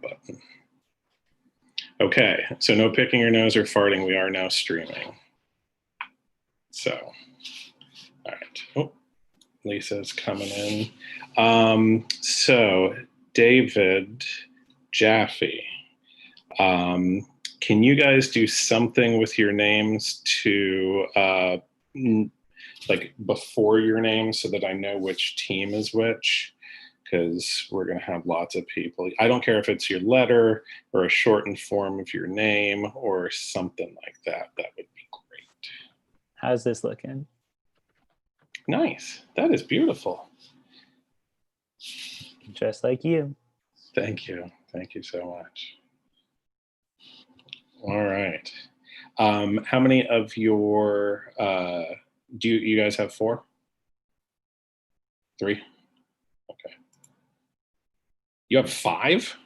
button. Okay, so no picking your nose or farting. We are now streaming. So, all right. Oh, Lisa's coming in. So, David, Jaffe, can you guys do something with your names to like before your name so that I know which team is which? Because we're going to have lots of people. I don't care if it's your letter or a shortened form of your name or something like that. That would be great. How's this looking? Nice. That is beautiful. Just like you. Thank you. Thank you so much. All right. How many of your, do you guys have 4? 3? Okay. You have 5?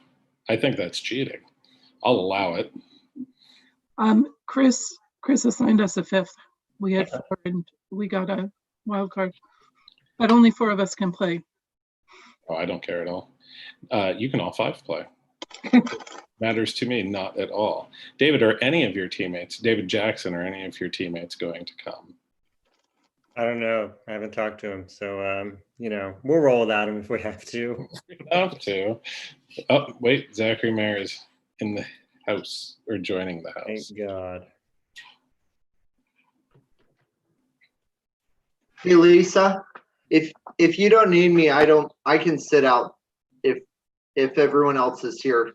I think that's cheating. I'll allow it. Chris assigned us a 5th. We had 4 and we got a wild card, but only 4 of us can play. Oh, I don't care at all. You can all 5 play. Matters to me not at all. David, are any of your teammates, David Jackson, or any of your teammates going to come? I don't know. I haven't talked to him. So, you know, we'll roll without him if we have to. Have to. Oh, wait. Zachary Mayer is in the house or joining the house. Thank God. Hey, Lisa, if you don't need me, I can sit out if everyone else is here.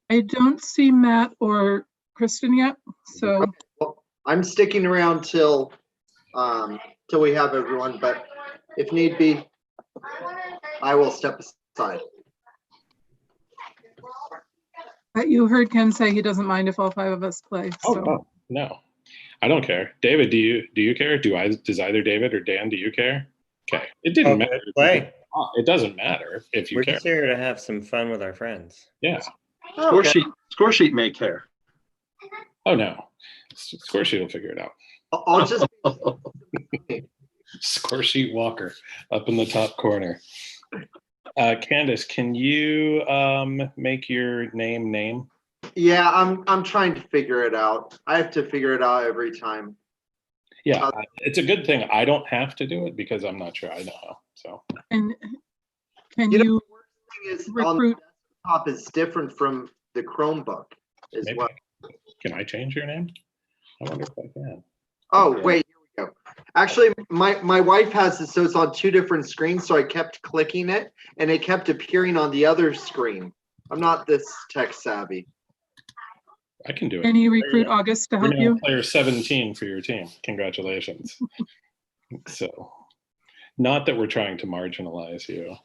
I don't see Matt or Kristen yet, so Well, I'm sticking around till we have everyone, but if need be, I will step aside. but you heard Ken say he doesn't mind if all 5 of us play. So. Oh, no. I don't care. David, do you care? Does either David or Dan, do you care? Okay. It didn't matter. Play. It doesn't matter if you We're care. just here to have some fun with our friends. Yeah. Score sheet may care. Oh, no. Score sheet will figure it out. I'll just Score sheet Walker up in the top corner. Candace, can you make your name? yeah, I'm trying to figure it out. I have to figure it out every time. Yeah, it's a good thing I don't have to do it because I'm not sure I know how. So. And can You know, you the thing is, recruit? on the desktop is different from the Chromebook as Maybe. well. Can I change your name? I wonder if I can. Oh, wait, here we go. Actually, my wife has it, so it's on 2 different screens, so I kept clicking it, and it kept appearing on the other screen. I'm not this tech savvy. I can do it. Can you recruit August to help You're now you? player 17 for your team. Congratulations. So, not that we're trying to marginalize you.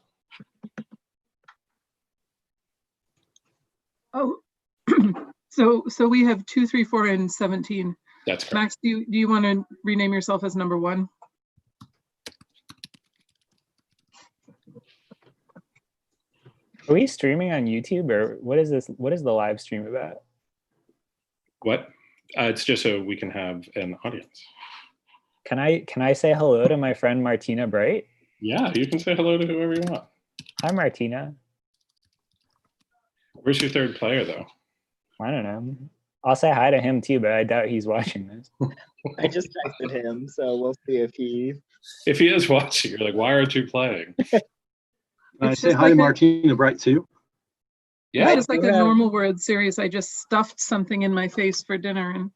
Oh, so we have 2, 3, 4, and 17. That's correct. Max, do you want to rename yourself as number 1? Are we streaming on YouTube or what is this? What is the live stream about? What? It's just so we can have an audience. Can I say hello to my friend Martina Bright? Yeah, you can say hello to whoever you want. Hi, Martina. Where's your 3rd player, though? I don't know. I'll say hi to him too, but I doubt he's watching this. I just texted him, so we'll see if he. If he is watching, you're like, why aren't you playing? Can I It's say just hi to like Martina Bright too? Yeah. It's like go a ahead. normal word series. I just stuffed something in my face for dinner, and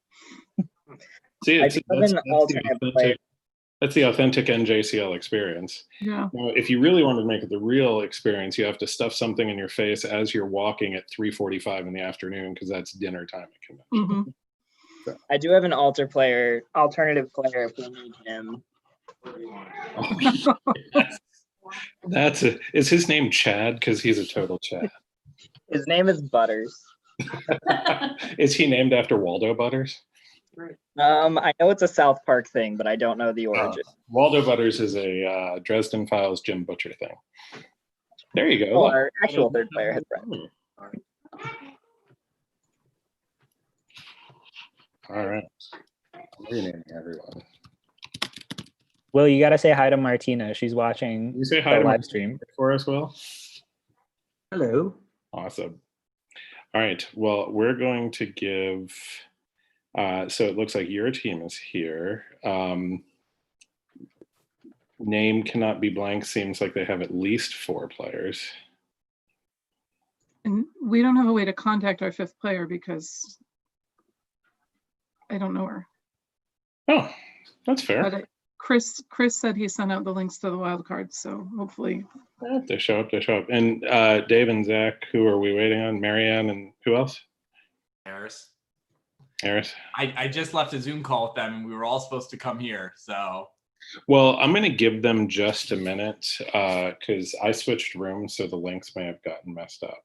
See, I do have an alternate player. that's the authentic NJCL experience. yeah. Now, if you really want to make it the real experience, you have to stuff something in your face as you're walking at 3:45 in the afternoon because that's dinner time at convention. hmm I do have an alternative player if we need him. Oh, yes. Is his name Chad? Because he's a total Chad. His name is Butters. Is he named after Waldo Butters? I know it's a South Park thing, but I don't know the origin. Waldo Butters is a Dresden Files Jim Butcher thing. There you go. Oh, Look. our actual 3rd player has friends. All right. I'm renaming everyone. Will, you got to say hi to Martina. She's watching You say hi the to live Martina stream. for us, Will? Hello. Awesome. All right. Well, we're going to give. So it looks like your team is here. Name cannot be blank. Seems like they have at least 4 players. And we don't have a way to contact our 5th player because I don't know her. Oh, that's fair. But Chris said he sent out the links to the wild cards, so hopefully. If they show up, they show up. And Dave and Zach, who are we waiting on? Marianne and who else? Harris. Harris. I just left a Zoom call with them, and we were all supposed to come here. So. Well, I'm going to give them just a minute because I switched rooms, so the links may have gotten messed up.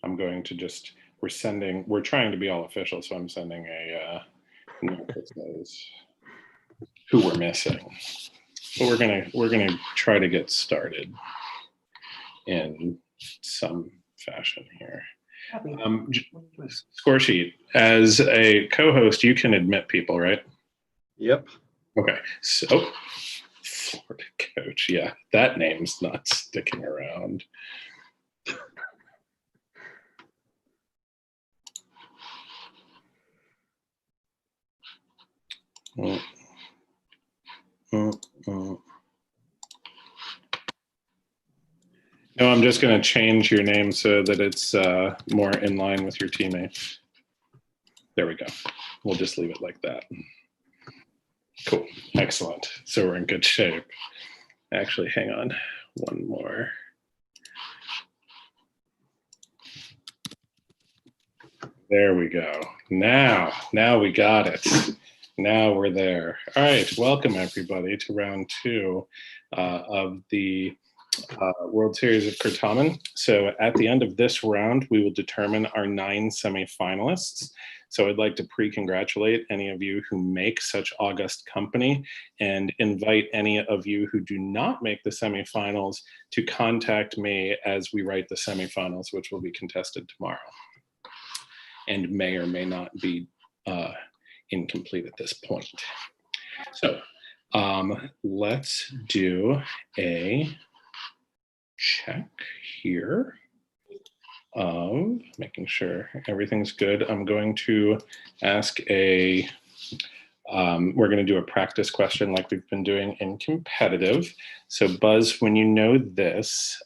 I'm going to just, we're trying to be all official, so I'm sending a note that says who we're missing. But we're gonna try to get started in some fashion here. Score sheet. As a co-host, you can admit people, right? Yep. Okay. So, Florida coach. Yeah, that name's not sticking around. No, I'm just going to change your name so that it's more in line with your teammates. There we go. We'll just leave it like that. Cool. Excellent. So we're in good shape. Actually, hang on. One more. There we go. Now we got it. Now we're there. All right. Welcome, everybody, to round 2 of the World Series of Certamen. So at the end of this round, we will determine our 9 semifinalists. So I'd like to pre-congratulate any of you who make such august company and invite any of you who do not make the semifinals to contact me as we write the semifinals, which will be contested tomorrow and may or may not be incomplete at this point. So let's do a check here of making sure everything's good. I'm going to ask we're going to do a practice question like we've been doing in competitive. So Buzz, when you know this,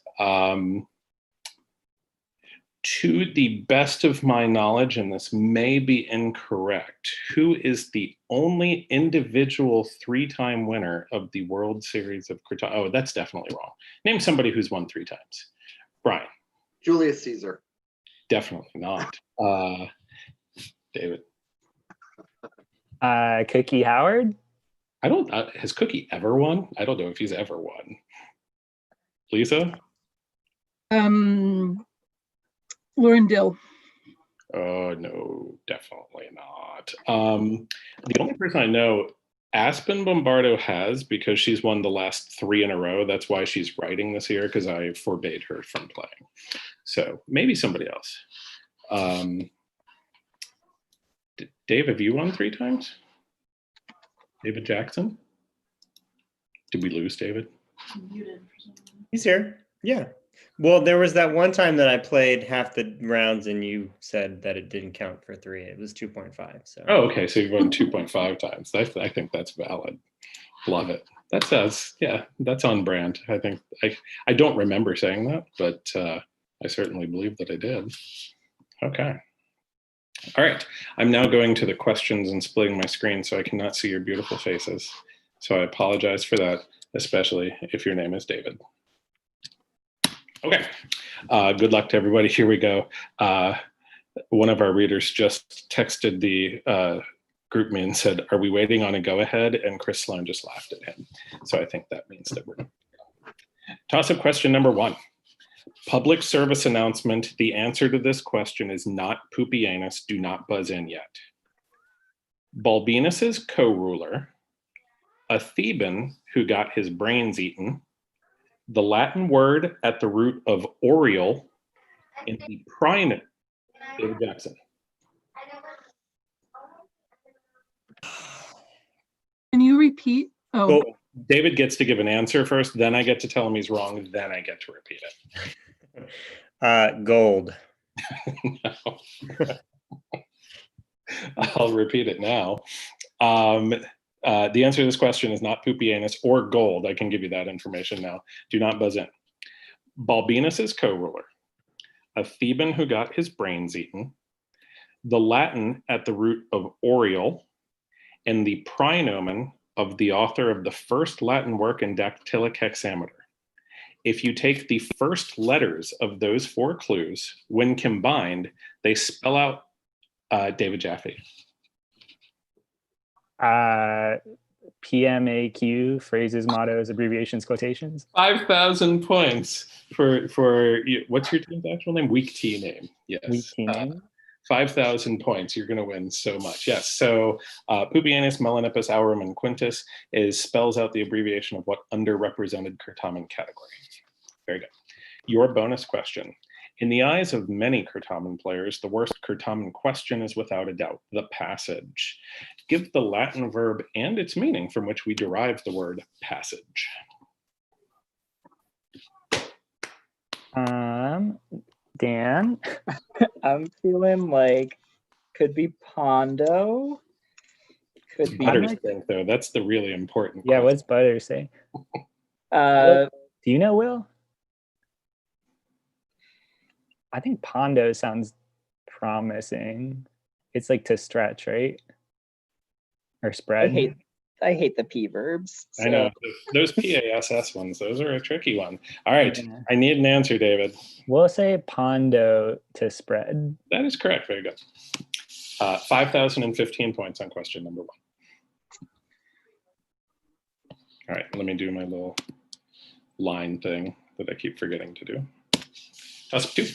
to the best of my knowledge, and this may be incorrect, who is the only individual 3-time winner of the World Series of Certamen? Oh, that's definitely wrong. Name somebody who's won 3 times. Brian. Julius Caesar. Definitely not. David. Cookie Howard. I don't. Has Cookie ever won? I don't know if he's ever won. Lisa. Lauren Dill. Oh no, definitely not. The only person I know, Aspen Bombardo has, because she's won the last 3 in a row. That's why she's writing this year, because I forbade her from playing. So maybe somebody else. Dave, have you won 3 times? David Jackson? Did we lose David? He's here. Yeah. Well, there was that one time that I played half the rounds and you said that it didn't count for 3. It was 2.5. So. Oh, okay. So you've won 2.5 times. I think that's valid. Love it. That says, yeah, that's on brand. I think I don't remember saying that, but I certainly believe that I did. Okay. All right. I'm now going to the questions and splitting my screen so I cannot see your beautiful faces. So I apologize for that, especially if your name is David. Okay. Good luck to everybody. Here we go. One of our readers just texted the group me and said, "Are we waiting on a go-ahead?" And Chris Sloan just laughed at him. So I think that means that we're. Toss-up question number 1. Public service announcement. The answer to this question is not poopy anus. Do not buzz in yet. Balbinus's co-ruler, a Theban who got his brains eaten, the Latin word at the root of Oriole, in the prime. David Jackson. Can you repeat? Oh, David gets to give an answer first, then I get to tell him he's wrong, then I get to repeat it. Gold. No. I'll repeat it now. The answer to this question is not poopy anus or gold. I can give you that information now. Do not buzz in. Balbinus's co-ruler, a Theban who got his brains eaten, the Latin at the root of Oriole, and the praenomen of the author of the first Latin work in dactylic hexameter. If you take the first letters of those 4 clues, when combined, they spell out David Jaffe. PMAQ, phrases, mottos, abbreviations, quotations. 5,000 points for what's your team's actual name? Weak T name. Yes. Weak T name. 5,000 points. You're going to win so much. Yes. So Pupienus, Melanippus, Aurum, and Quintus spells out the abbreviation of what underrepresented Certamen category. Very good. Your bonus question. In the eyes of many Certamen players, the worst Certamen question is without a doubt the passage. Give the Latin verb and its meaning from which we derive the word passage. Dan? I'm feeling like could be Pondo. Could be. Butters think, though. That's the really important Yeah, question. what's Butter say? Uh, Do you know, Will? I think Pondo sounds promising. It's like to stretch, right? Or spread. I hate the P verbs. I know. so- Those PASS ones, those are a tricky one. All right. Yeah. I need an answer, David. We'll say Pondo to spread. That is correct. Very good. 5,015 points on question number 1. All right. Let me do my little line thing that I keep forgetting to do. Toss-up 2.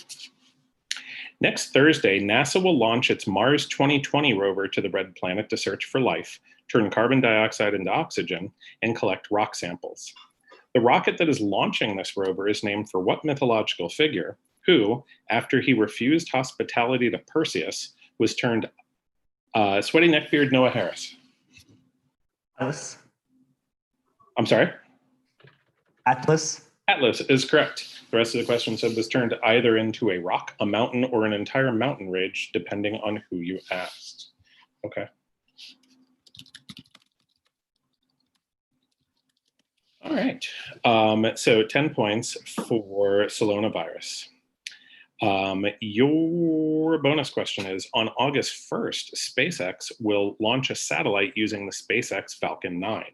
Next Thursday, NASA will launch its Mars 2020 rover to the red planet to search for life, turn carbon dioxide into oxygen, and collect rock samples. The rocket that is launching this rover is named for what mythological figure who, after he refused hospitality to Perseus, was turned sweaty neckbeard Noah Harris? Atlas. I'm sorry? Atlas. Atlas is correct. The rest of the question said was turned either into a rock, a mountain, or an entire mountain ridge, depending on who you asked. Okay. All right. So 10 points for Sloanavirus. Your bonus question is, on August 1st, SpaceX will launch a satellite using the SpaceX Falcon 9.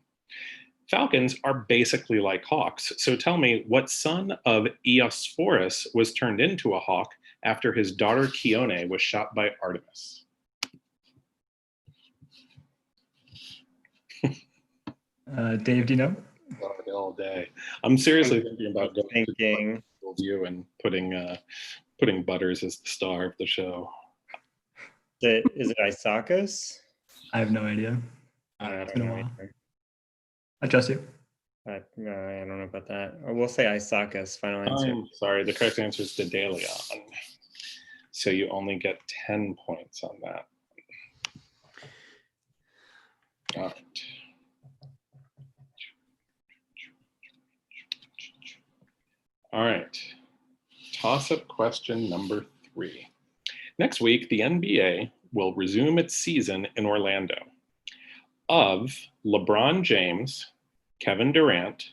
Falcons are basically like hawks, so tell me what son of Eosphorus was turned into a hawk after his daughter Chione was shot by Artemis? Dave, do you know? All day. I'm seriously thinking about going Thinking. to view and putting Butters as the star of the show. Is it Isakis? I have no idea. I It's don't been a know while. either. I trust you. I don't know about that. Or we'll say Isakis. Final answer. I'm sorry, the correct answer is Dedalion. So you only get 10 points on that. All right. All right. Toss-up question number 3. Next week, the NBA will resume its season in Orlando. Of LeBron James, Kevin Durant,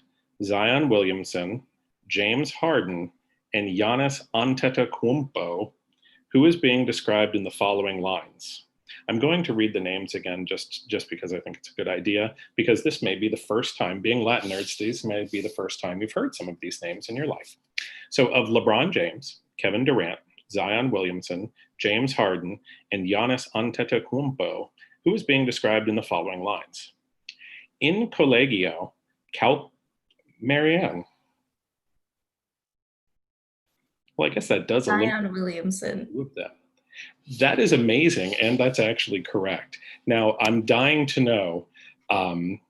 Zion Williamson, James Harden, and Giannis Antetokounmpo, who is being described in the following lines? I'm going to read the names again just because I think it's a good idea, because this may be the first time, being Latin nerds, these may be the first time you've heard some of these names in your life. So of LeBron James, Kevin Durant, Zion Williamson, James Harden, and Giannis Antetokounmpo, who is being described in the following lines? In collegio, Marianne. Well, I guess that does Zion Williamson. them. That is amazing, and that's actually correct. Now, I'm dying to know, can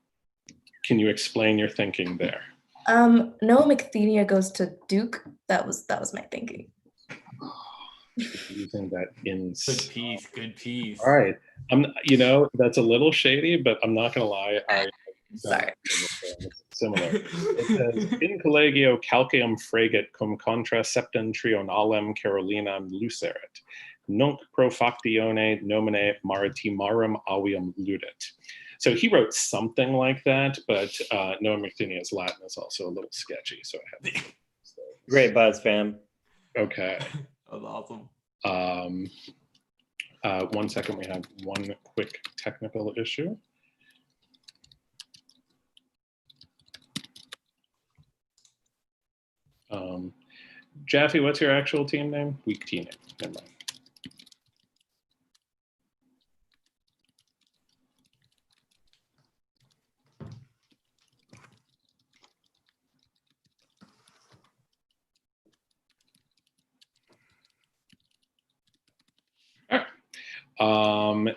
you explain your thinking there? Noah McThenia goes to Duke. That was my thinking. Using that in Good piece. Good piece. All right. That's a little shady, but I'm not gonna lie. Sorry. Similar. It says, in collegio calceum fregit cum contra septentrionalem Carolinam luceret. Nunc pro factione nomine maritimarum avium ludit. So he wrote something like that, but Noah McTinia's Latin is also a little sketchy. So I have Great buzz, fam. Okay. That's awesome. 1 second, we have one quick technical issue. Jaffe, what's your actual team name? Weak team name. Never mind.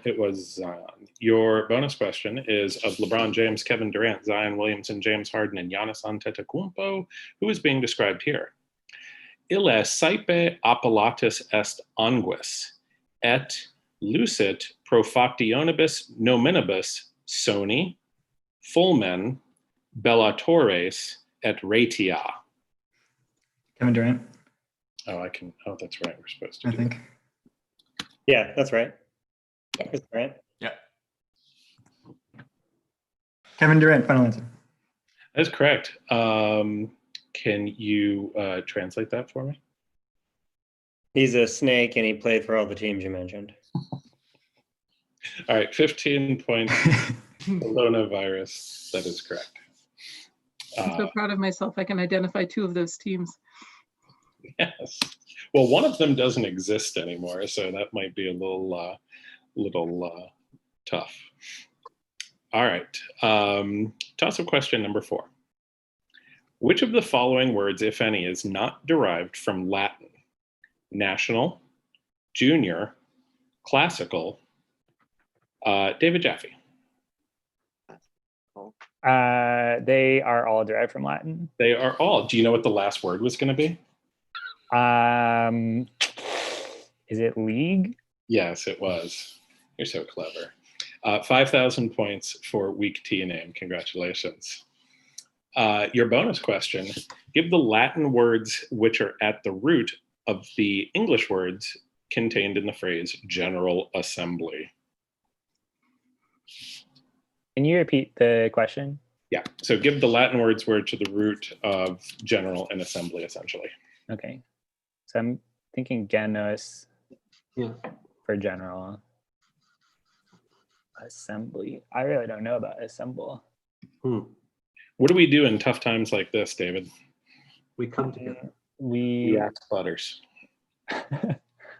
It was Zion. Your bonus question is of LeBron James, Kevin Durant, Zion Williamson, James Harden, and Giannis Antetokounmpo, who is being described here. Ille saepe appellatus est anguis, et lucit pro factionibus nominibus Sony, fulmen, bellatores, et retia. Kevin Durant, Oh, that's right. We're supposed to I do think. Yeah, that's right. Yeah. That's right. Yeah. Kevin Durant, final answer. That's correct. Can you translate that for me? He's a snake and he played for all the teams you mentioned. All right, 15 points. Sloanavirus. That is correct. I'm so proud of myself. I can identify 2 of those teams. Yes. Well, one of them doesn't exist anymore, so that might be a little tough. All right. Toss-up question number 4. Which of the following words, if any, is not derived from Latin? National, junior, classical. David Jaffe. They are all derived from Latin. They are all. Do you know what the last word was going to be? Is it league? Yes, it was. You're so clever. 5,000 points for weak T name. Congratulations. Your bonus question, give the Latin words which are at the root of the English words contained in the phrase General Assembly. Can you repeat the question? Yeah, so give the Latin words which are to the root of general and assembly, essentially. Okay. So I'm thinking genus Yeah. for general. Assembly. I really don't know about assemble. What do we do in tough times like this, David? We come together. We ask Butters.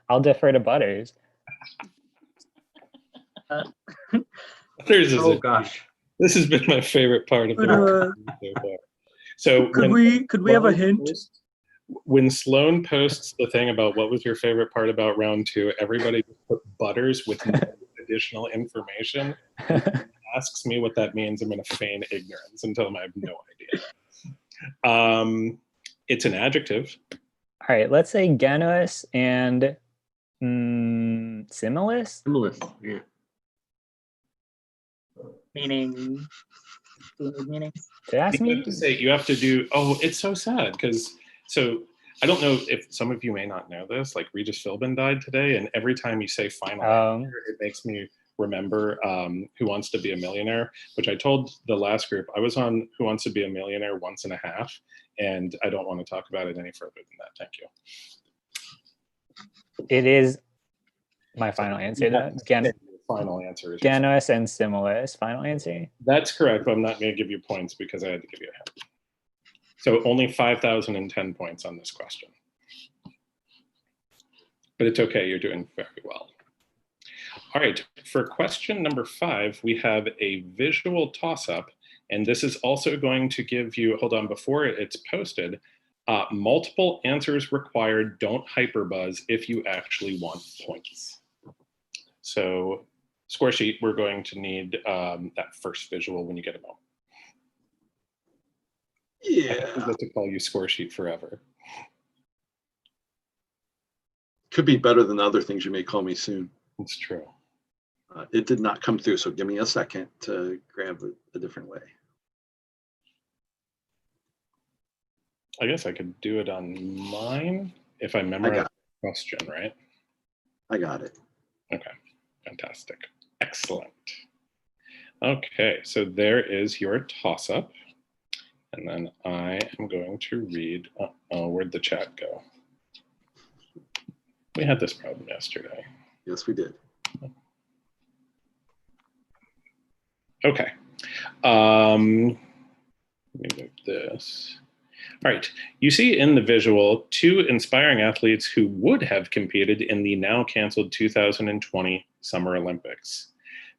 I'll defer to Butters. Butters is Gosh. This has been my favorite part of the so far. So Could we have a hint? When Sloan posts the thing about what was your favorite part about round 2, everybody just put Butters with no additional information. Asks me what that means, I'm going to feign ignorance and tell them I have no idea. It's an adjective. All right, let's say genus and similis. Similis, yeah. Meaning. Meaning. Did you ask me? You have to do. Oh, it's so sad because I don't know if some of you may not know this. Like Regis Philbin died today, and every time you say final answer, it makes me remember Who Wants to Be a Millionaire, which I told the last group I was on Who Wants to Be a Millionaire once and a half, and I don't want to talk about it any further than that. Thank you. It is my final answer. Final answer is genus and similis. Final answer. That's correct, but I'm not going to give you points because I had to give you a hint. So only 5,010 points on this question. But it's okay, you're doing very well. All right, for question number 5, we have a visual toss-up, and this is also going to give you, hold on, before it's posted, multiple answers required, don't hyperbuzz if you actually want points. So score sheet, we're going to need that first visual when you get a moment. Yeah. I get to call you score sheet forever. Could be better than other things you may call me soon. It's true. It did not come through, so give me a second to grab a different way. I guess I could do it on mine if I memorize the question, right? I got it. Okay, fantastic. Excellent. Okay, so there is your toss-up. And then I am going to read, where'd the chat go? We had this problem yesterday. Yes, we did. Okay. Let me move this. All right. You see in the visual 2 inspiring athletes who would have competed in the now canceled 2020 Summer Olympics.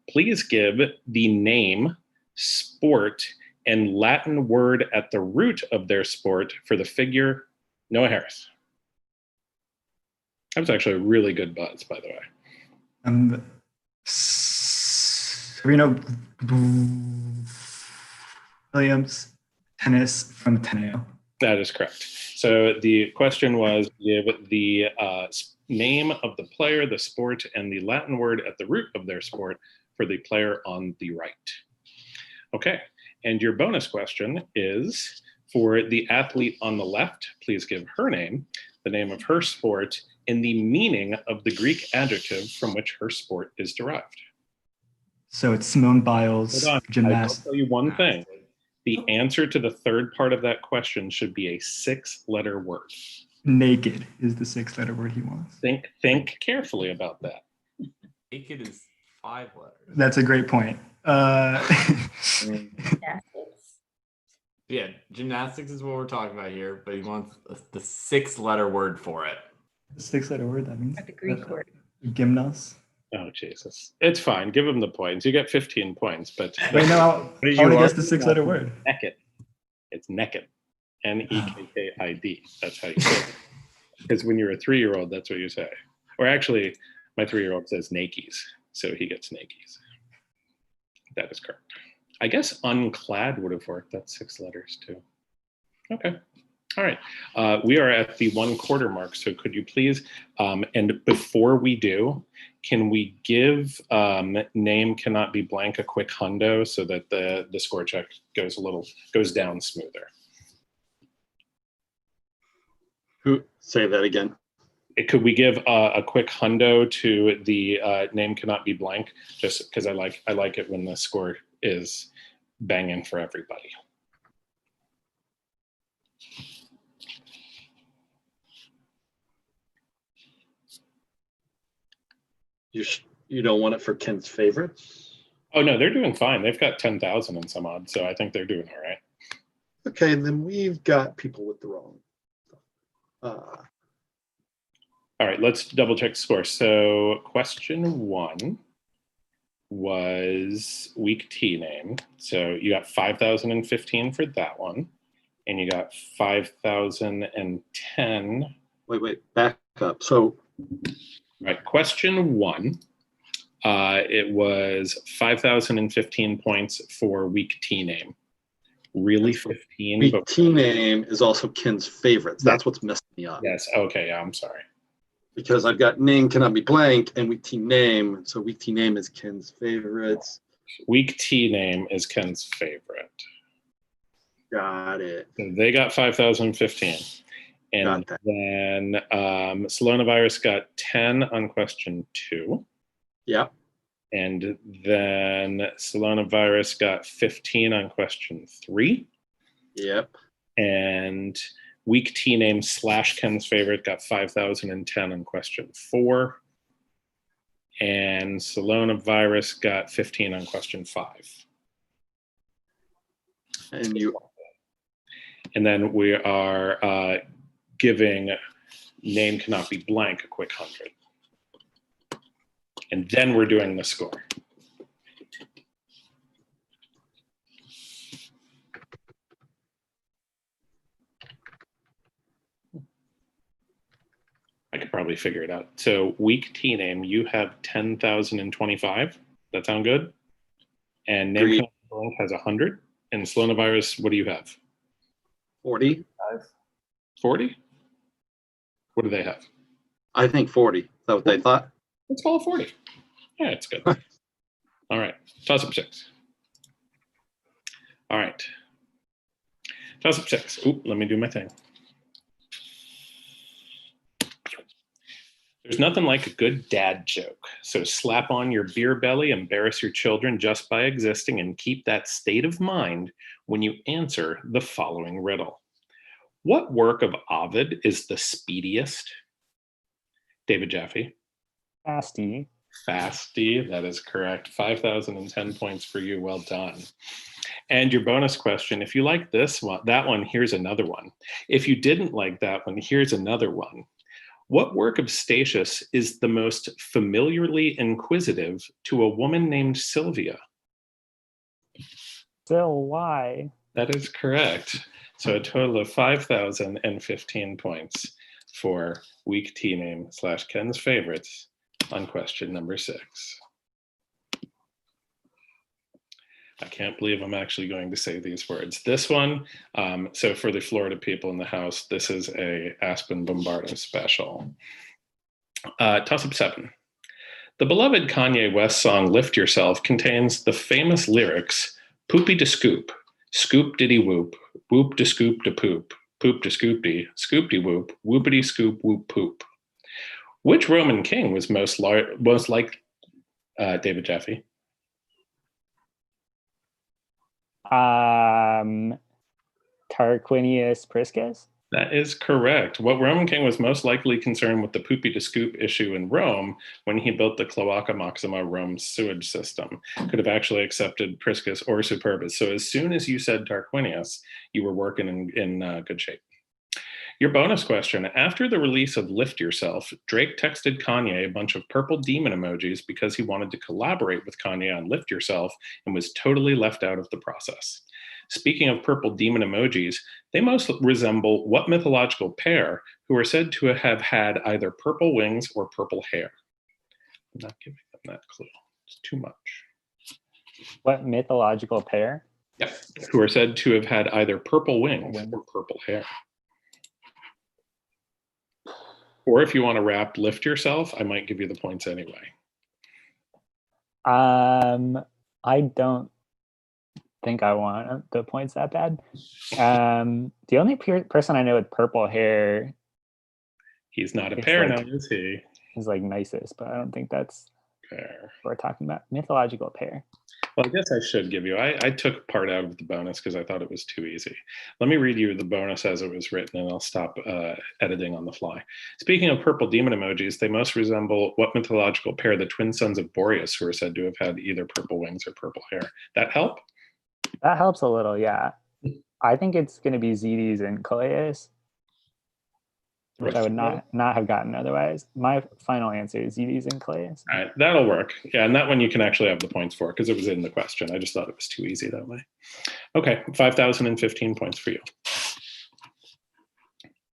Please give the name, sport, and Latin word at the root of their sport for the figure. Noah Harris. That was actually a really good buzz, by the way. Serena Williams, tennis from Ateneo. That is correct. So the question was give the name of the player, the sport, and the Latin word at the root of their sport for the player on the right. Okay, and your bonus question is for the athlete on the left, please give her name, the name of her sport, and the meaning of the Greek adjective from which her sport is derived. So it's Simone Biles, Hold on, gymnast. I'll tell you one thing. The answer to the third part of that question should be a 6-letter word. Naked is the 6-letter word he wants. Think carefully about that. Naked is 5 letters. That's a great point. Yeah, gymnastics is what we're talking about here, but he wants the 6-letter word for it. The 6-letter word, that means? The Greek word. Gymnos. Oh, Jesus. It's fine. Give him the points. You get 15 points, but Wait, no, I want to guess the 6-letter word. Naked. It's naked. Nekkid. That's how you say it. Because when you're a 3-year-old, that's what you say. Or actually, my 3-year-old says Nakies, so he gets Nakies. That is correct. I guess unclad would have worked. That's 6 letters too. Okay. All right. We are at the 1/4 mark. So could you please, and before we do, can we give name cannot be blank a quick hundo so that the score check goes down smoother? Who say that again? Could we give a quick hundo to the name cannot be blank? Just because I like it when the score is banging for everybody. You don't want it for Ken's favorites? Oh no, they're doing fine. They've got 10,000 and some odd, so I think they're doing all right. Okay, and then we've got people with the wrong. All right, let's double check the score. So question 1 was week T name. So you got 5,015 for that one, and you got 5,010. Wait, back up. So, right, question 1. It was 5,015 points for week T name. Really 15. week T name is also Ken's favorites. That's what's messing me up. Yes. Okay. Yeah, I'm sorry. Because I've got name cannot be blank and week T name. So week T name is Ken's favorites. Week T name is Ken's favorite. Got it. So they got 5,015. And then Sloanavirus got 10 on question 2. Yep. And then Sloanavirus got 15 on question 3. Yep. And week T name / Ken's favorite got 5,010 on question 4. And Sloanavirus got 15 on question 5. And then we are giving name cannot be blank a quick 100. And then we're doing the score. I could probably figure it out. So week T name, you have 10,025. That sound good? And name cannot be blank has 100. And Sloanavirus, what do you have? 40. 40? What do they have? I think 40. Is that what they thought? Let's call it 40. Yeah, it's good. All right. Toss up 6. All right. Toss up 6. Oop, let me do my thing. There's nothing like a good dad joke. So slap on your beer belly, embarrass your children just by existing, and keep that state of mind when you answer the following riddle. What work of Ovid is the speediest? David Jaffe. Fasty. Fasty, that is correct. 5,010 points for you. Well done. And your bonus question, if you like this one, that one, here's another one. If you didn't like that one, here's another one. What work of Statius is the most familiarly inquisitive to a woman named Sylvia? Still, why? That is correct. So a total of 5,015 points for weak T name / Ken's favorites on question number 6. I can't believe I'm actually going to say these words. This one, so for the Florida people in the house, this is a Aspen Bombardo special. Toss-up 7. The beloved Kanye West song Lift Yourself contains the famous lyrics, poopy to scoop, scoop diddy whoop, whoop to scoop to poop to scoopty, scoopty whoop, whoopity scoop whoop poop. Which Roman king was most like David Jaffe? Tarquinius Priscus? That is correct. What Roman king was most likely concerned with the poopy to scoop issue in Rome when he built the Cloaca Maxima Rome sewage system could have actually accepted Priscus or Superbus. So as soon as you said Tarquinius, you were working in good shape. Your bonus question, after the release of Lift Yourself, Drake texted Kanye a bunch of purple demon emojis because he wanted to collaborate with Kanye on Lift Yourself and was totally left out of the process. Speaking of purple demon emojis, they most resemble what mythological pair who are said to have had either purple wings or purple hair? I'm not giving them that clue. It's too much. What mythological pair? Yeah, who are said to have had either purple wings or purple hair. Or if you want to rap Lift Yourself, I might give you the points anyway. I don't think I want the points that bad. The only person I know with purple hair. He's not a pair now, is he? He's like Nisus, but I don't think that's pair. What we're talking about. Mythological pair. Well, I guess I should give you, I took part out of the bonus because I thought it was too easy. Let me read you the bonus as it was written and I'll stop editing on the fly. Speaking of purple demon emojis, they most resemble what mythological pair? The twin sons of Boreas, who are said to have had either purple wings or purple hair. That help? That helps a little, yeah. I think it's going to be Zetes and Callias, which I would not have gotten otherwise. My final answer is Zetes and Callias. All right, that'll work. Yeah, and that one you can actually have the points for because it was in the question. I just thought it was too easy that way. Okay, 5,015 points for you.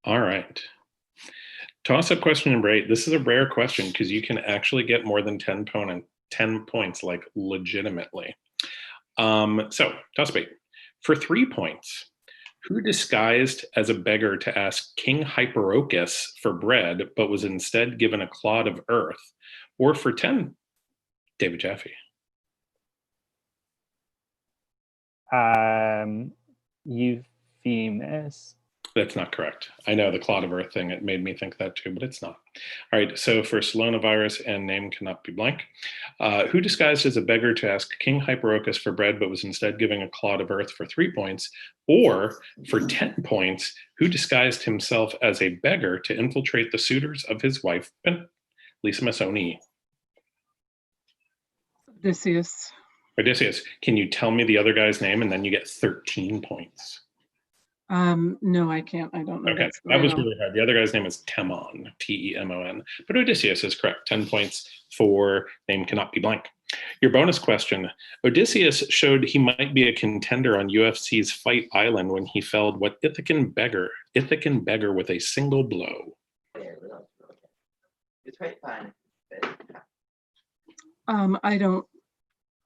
All right. Toss-up question number 8. This is a rare question because you can actually get more than 10 points, like legitimately. So, toss-up 8. For 3 points, who disguised as a beggar to ask King Hyperochus for bread, but was instead given a clod of earth? Or for 10, David Jaffe. Euphemus. That's not correct. I know the clod of earth thing, it made me think that too, but it's not. All right, so for Sloanavirus and name cannot be blank. Who disguised as a beggar to ask King Hyperochus for bread, but was instead giving a clod of earth for 3 points? Or for 10 points, who disguised himself as a beggar to infiltrate the suitors of his wife, Lisa Massoni? Odysseus. Odysseus. Can you tell me the other guy's name and then you get 13 points? No, I can't. I don't know. Okay, that was really hard. The other guy's name is Temon, Temon. But Odysseus is correct. 10 points for name cannot be blank. Your bonus question. Odysseus showed he might be a contender on UFC's Fight Island when he felled what Ithacan beggar with a single blow. I don't.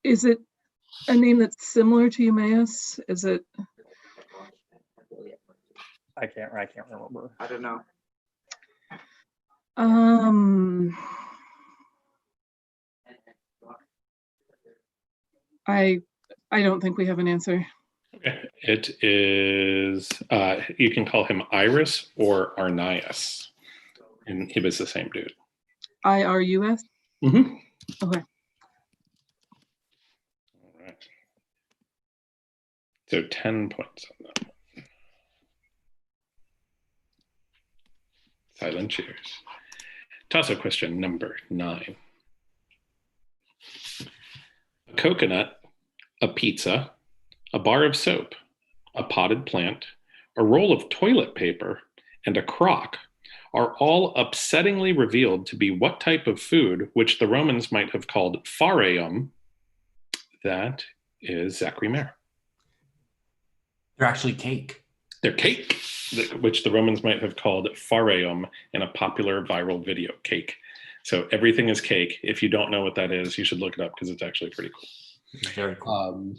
Is it a name that's similar to Eumaeus? Is it? I can't remember. I don't know. I don't think we have an answer. Okay. It is, you can call him Iris or Arnias. And he was the same dude. IRUS? Mm-hmm. Okay. All right. So 10 points on that one. Silent cheers. Toss-up question number 9. A coconut, a pizza, a bar of soap, a potted plant, a roll of toilet paper, and a crock are all upsettingly revealed to be what type of food, which the Romans might have called phareum. That is Zachary Mayer. They're actually cake. They're cake, which the Romans might have called phareum in a popular viral video, cake. So everything is cake. If you don't know what that is, you should look it up because it's actually pretty cool. It's very cool.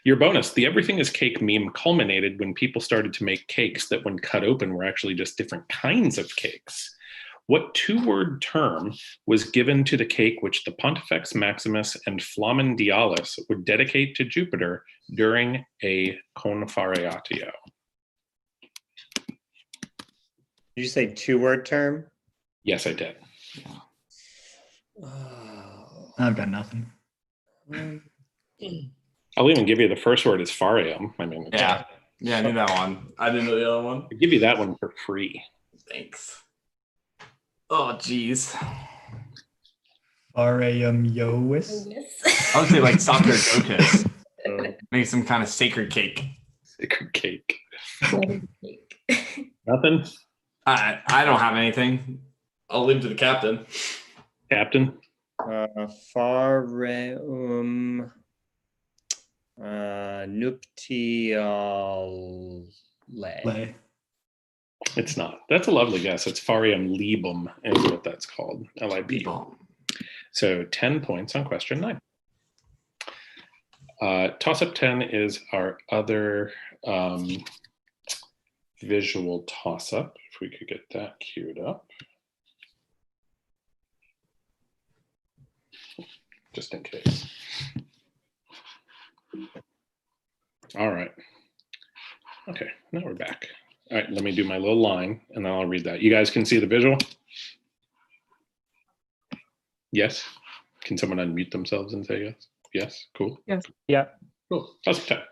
Your bonus, the everything is cake meme culminated when people started to make cakes that when cut open were actually just different kinds of cakes. What 2-word term was given to the cake which the Pontifex Maximus and Flamen Dialis would dedicate to Jupiter during a confareatio? Did you say 2-word term? Yes, I did. I've got nothing. I'll even give you the first word is phareum. I mean, Yeah, I knew that one. I didn't know the other one. I'll give you that one for free. Thanks. Oh, geez. Yois. I would say like soccer gokus. Make some kind of sacred cake. Sacred cake. Nothing? I don't have anything. I'll leave it to the captain. Captain? Phareum nuptiale. It's not. That's a lovely guess. It's phareum libum is what that's called. L-I-B. So 10 points on question 9. Toss-up 10 is our other visual toss-up. If we could get that queued up. Just in case. All right. Okay, now we're back. All right, let me do my little line and then I'll read that. You guys can see the visual? Yes? Can someone unmute themselves and say yes? Yes, cool. Yes. Yeah. Cool. That's okay.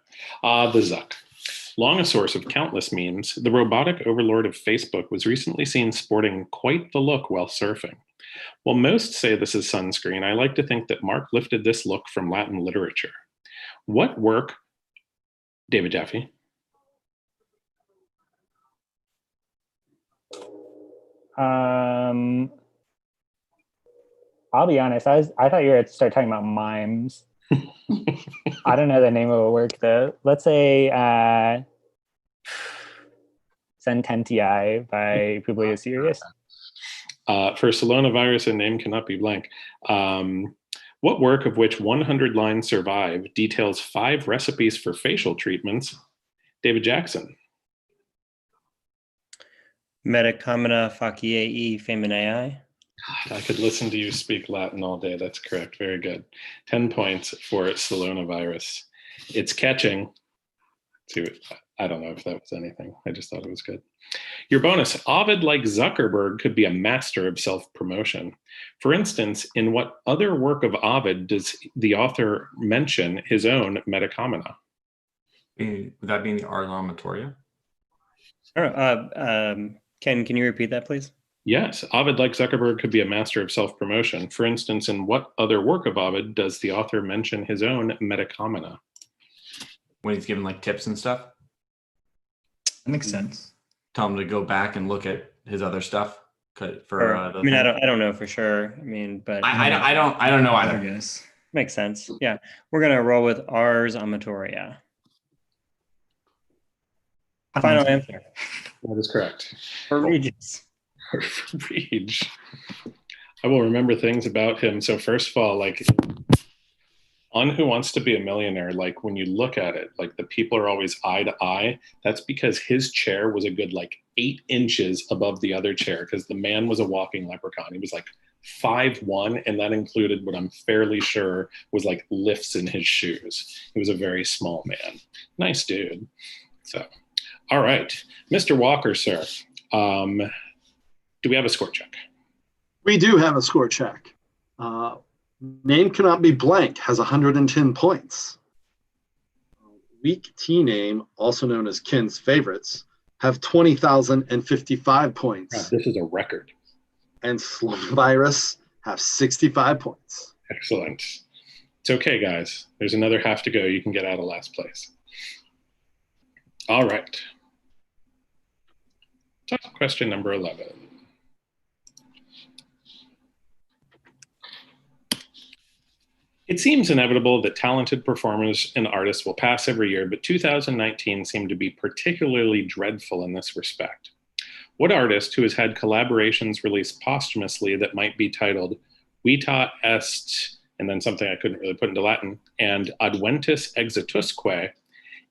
The Zuck. Long a source of countless memes, the robotic overlord of Facebook was recently seen sporting quite the look while surfing. While most say this is sunscreen, I like to think that Mark lifted this look from Latin literature. What work, David Jaffe? I'll be honest. I thought you were going to start talking about mimes. I don't know the name of a work though. Let's say Sententiae by Publius Sirius. For Sloanavirus, a name cannot be blank. What work of which 100 lines survive details 5 recipes for facial treatments? David Jackson. Metacomina faciae feminae. God, I could listen to you speak Latin all day. That's correct. Very good. 10 points for Sloanavirus. It's catching. I don't know if that was anything. I just thought it was good. Your bonus, Ovid, like Zuckerberg, could be a master of self-promotion. For instance, in what other work of Ovid does the author mention his own metacomina? Would that be in the Ars Amatoria? Ken, can you repeat that, please? Yes, Ovid, like Zuckerberg, could be a master of self-promotion. For instance, in what other work of Ovid does the author mention his own metacomina? When he's giving like tips and stuff? That makes sense. Tell him to go back and look at his other stuff. For I mean, I don't know for sure. I mean, but I don't know either. Yes. Makes sense. Yeah, we're gonna roll with Ars Amatoria. Final answer. That is correct. For Regis. Reg. I will remember things about him. So first of all, like on Who Wants to Be a Millionaire, like when you look at it, like the people are always eye to eye. That's because his chair was a good like 8 inches above the other chair because the man was a walking leprechaun. He was like 5'1", and that included what I'm fairly sure was like lifts in his shoes. He was a very small man. Nice dude. So, all right, Mr. Walker, sir. Do we have a score check? We do have a score check. Name cannot be blank has 110 points. Weak T name, also known as Ken's favorites, have 20,055 points. God, this is a record. And Sloanavirus have 65 points. Excellent. It's okay, guys. There's another half to go. You can get out of last place. All right. Question number 11. It seems inevitable that talented performers and artists will pass every year, but 2019 seemed to be particularly dreadful in this respect. What artist who has had collaborations released posthumously that might be titled Vita est, and then something I couldn't really put into Latin, and Adventus exitusque,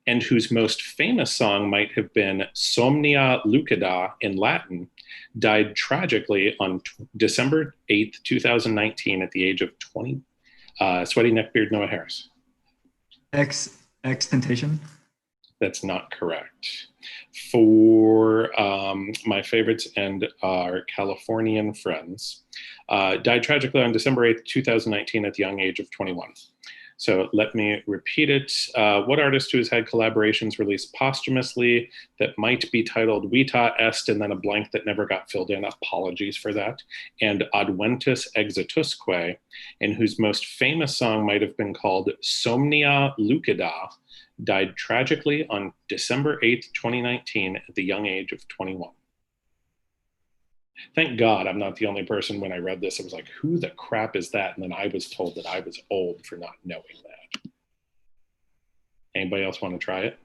and whose most famous song might have been Somnia Lucida in Latin, died tragically on December 8th, 2019 at the age of 20? Sweaty Neckbeard, Noah Harris. Extentation. That's not correct. For my favorites and our Californian friends, died tragically on December 8th, 2019 at the young age of 21. So let me repeat it. What artist who has had collaborations released posthumously that might be titled Vita est and then a blank that never got filled in? Apologies for that. And Adventus exitusque, and whose most famous song might have been called Somnia Lucida, died tragically on December 8th, 2019 at the young age of 21. Thank God I'm not the only person when I read this. I was like, who the crap is that? And then I was told that I was old for not knowing that. Anybody else want to try it?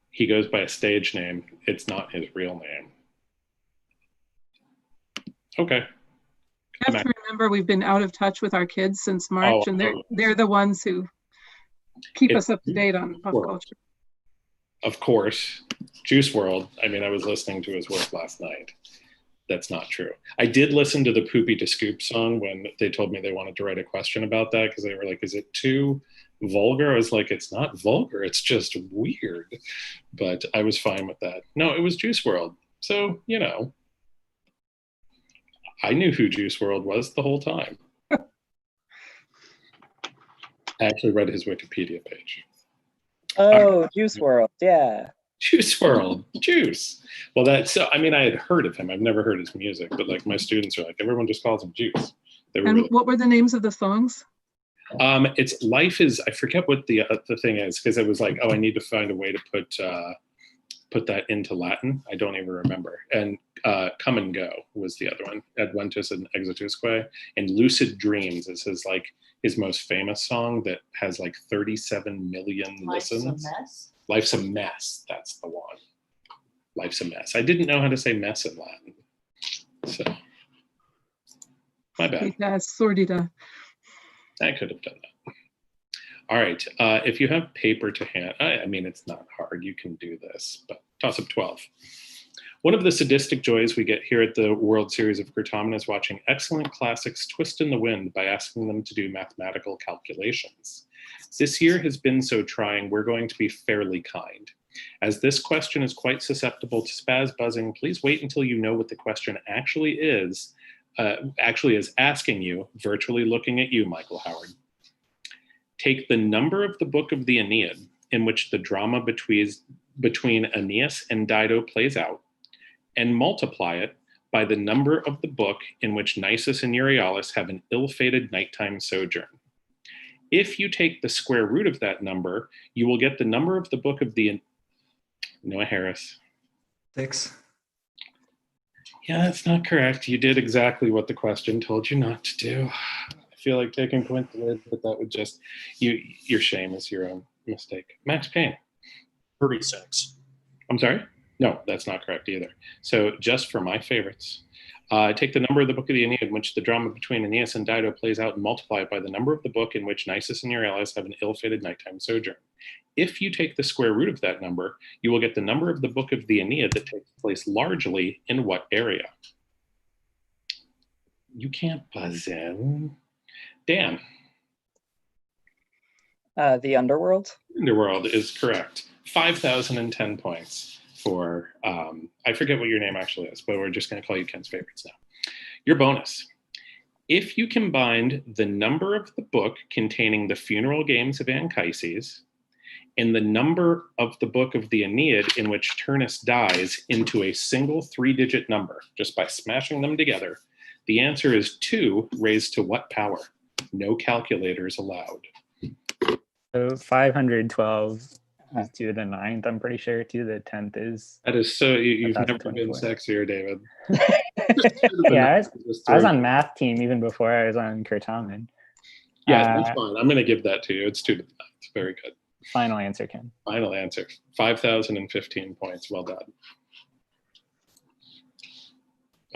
He goes by a stage name. It's not his real name. Okay. I have to remember we've been out of touch with our kids since March, and they're the ones who keep us up to date on pop culture. Of course, Juice WRLD. I mean, I was listening to his work last night. That's not true. I did listen to the Poopy to Scoop song when they told me they wanted to write a question about that because they were like, is it too vulgar? I was like, it's not vulgar. It's just weird. But I was fine with that. No, it was Juice WRLD. So, you know, I knew who Juice WRLD was the whole time. I actually read his Wikipedia page. Oh, Juice WRLD, yeah. Juice WRLD, Juice. Well, that's so. I mean, I had heard of him. I've never heard his music, but like my students are like, everyone just calls him Juice. They were And really, what were the names of the songs? it's Life is. I forget what the thing is because it was like, oh, I need to find a way to put that into Latin. I don't even remember. And Come and Go was the other one. Adventus and Exitusque, and Lucid Dreams is his most famous song that has like 37 million listens. Life's a Mess? Life's a Mess. That's the one. Life's a Mess. I didn't know how to say mess in Latin. So, my bad. Sordida. I could have done that. All right. If you have paper to hand, I mean, it's not hard. You can do this, but toss up 12. One of the sadistic joys we get here at the World Series of Certamen is watching excellent classics twist in the wind by asking them to do mathematical calculations. This year has been so trying, we're going to be fairly kind. As this question is quite susceptible to spaz buzzing, please wait until you know what the question actually is asking you, virtually looking at you, Michael Howard. Take the number of the book of the Aeneid in which the drama between Aeneas and Dido plays out, and multiply it by the number of the book in which Nisus and Euryalus have an ill-fated nighttime sojourn. If you take the square root of that number, you will get the number of the book of the Noah Harris. 6. Yeah, that's not correct. You did exactly what the question told you not to do. I feel like taking point to lid, but that would just, your shame is your own mistake. Max Payne. 36. I'm sorry? No, that's not correct either. So just for my favorites, take the number of the book of the Aeneid in which the drama between Aeneas and Dido plays out and multiply it by the number of the book in which Nisus and Euryalus have an ill-fated nighttime sojourn. If you take the square root of that number, you will get the number of the book of the Aeneid that takes place largely in what area? You can't buzz in. Dan. The Underworld. Underworld is correct. 5,010 points for, I forget what your name actually is, but we're just going to call you Ken's favorites now. Your bonus. If you combined the number of the book containing the funeral games of Anchises and the number of the book of the Aeneid in which Turnus dies into a single 3-digit number, just by smashing them together, the answer is 2 raised to what power? No calculators allowed. So 512 is 2 to the 9th. I'm pretty sure 2 to the 10th is. That is so, you've never been 1024. sexier, David. Yeah, I was on math team even before I was on Certamen. Yeah, that's fine. I'm going to give that to you. It's 2 to the 9th. Very good. Final answer, Ken. Final answer. 5,015 points. Well done.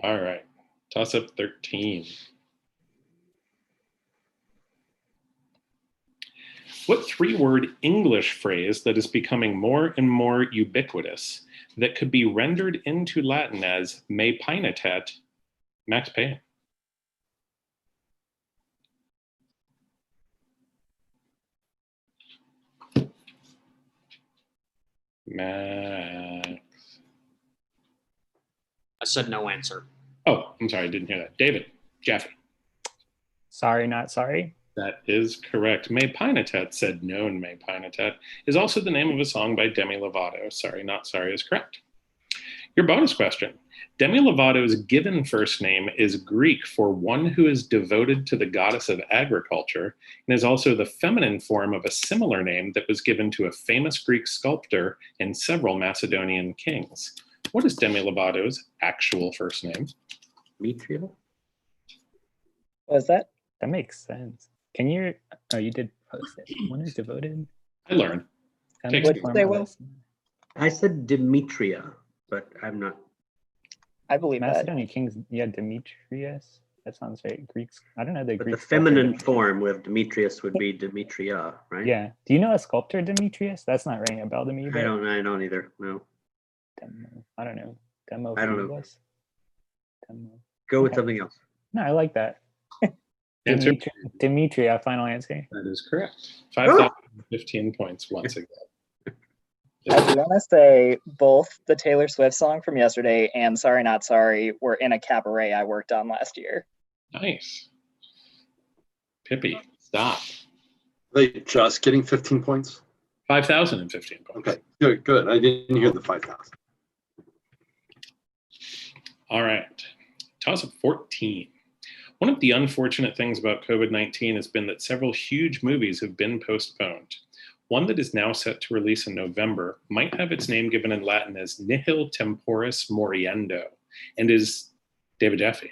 All right. Toss up 13. What 3-word English phrase that is becoming more and more ubiquitous that could be rendered into Latin as me pinatet, Max Payne? Max. I said no answer. Oh, I'm sorry. I didn't hear that. David, Jeffy. Sorry, not sorry. That is correct. Me Pinatet, said known Me Pinatet, is also the name of a song by Demi Lovato. Sorry, not sorry is correct. Your bonus question. Demi Lovato's given first name is Greek for one who is devoted to the goddess of agriculture and is also the feminine form of a similar name that was given to a famous Greek sculptor and several Macedonian kings. What is Demi Lovato's actual first name? Demetria? What was that? That makes sense. Can you? Oh, you did post it. One is devoted. I learned. What'd you say, Will? I said Demetria, but I'm not. I believe Macedonian kings. Yeah, Demetrius. That sounds right. Greeks. I don't know the But Greek. the feminine form with Demetrius would be Demetria, right? Yeah. Do you know a sculptor Demetrius? That's not ringing a bell to me. I don't either. No. Demo. I don't know. Demo. I don't know. Demo. Go with something else. No, I like that. Answer. Demetria, final answer. That is correct. 5,015 points once again. I do want to say both the Taylor Swift song from yesterday and Sorry Not Sorry were in a cabaret I worked on last year. Nice. Pippi, stop. Are they just getting 15 points? 5,015 points. Okay, good, good. I didn't hear the 5,000. All right. Toss up 14. One of the unfortunate things about COVID-19 has been that several huge movies have been postponed. One that is now set to release in November might have its name given in Latin as Nihil Temporis Moriendo and is David Jeffy.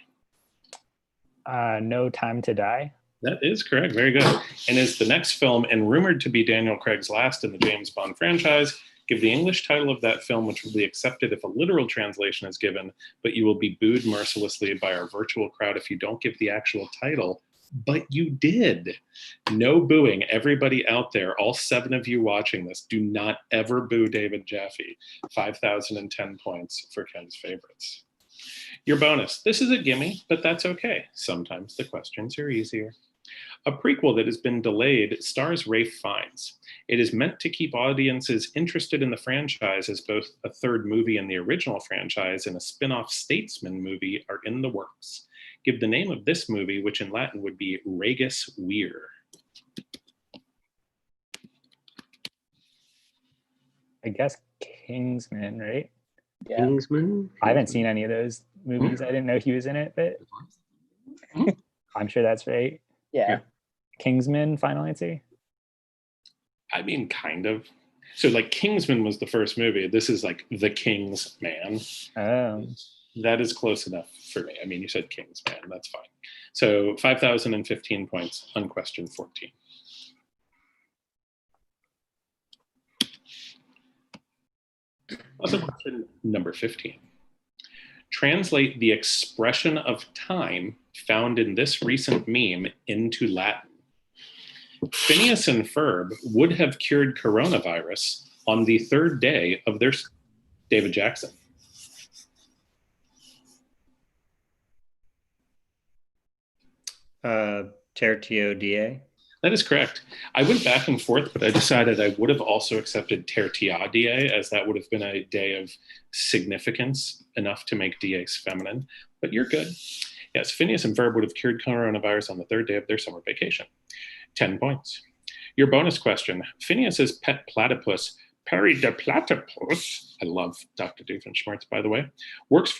No Time to Die. That is correct. Very good. And is the next film, and rumored to be Daniel Craig's last in the James Bond franchise. Give the English title of that film, which will be accepted if a literal translation is given, but you will be booed mercilessly by our virtual crowd if you don't give the actual title. But you did. No booing. Everybody out there, all 7 of you watching this, do not ever boo David Jaffe. 5,010 points for Ken's favorites. Your bonus. This is a gimme, but that's okay. Sometimes the questions are easier. A prequel that has been delayed stars Ralph Fiennes. It is meant to keep audiences interested in the franchise as both a third movie in the original franchise and a spin-off Statesman movie are in the works. Give the name of this movie, which in Latin would be Regus Vir. I guess Kingsman, right? Yeah. Kingsman? I haven't seen any of those movies. I didn't know he was in it, but I'm sure that's right. Yeah. Kingsman, final answer? I mean, kind of. So like Kingsman was the first movie. This is like The King's Man. Oh. That is close enough for me. I mean, you said King's Man. That's fine. So 5,015 points, unquestioned 14. Also question number 15. Translate the expression of time found in this recent meme into Latin. Phineas and Ferb would have cured coronavirus on the 3rd day of their... David Jackson. Tertio DA. That is correct. I went back and forth, but I decided I would have also accepted tertiadae, as that would have been a day of significance enough to make DAs feminine. But you're good. Yes, Phineas and Ferb would have cured coronavirus on the third day of their summer vacation. 10 points. Your bonus question. Phineas's pet platypus, Perry the Platypus, I love Dr. Doofenshmirtz, by the way, works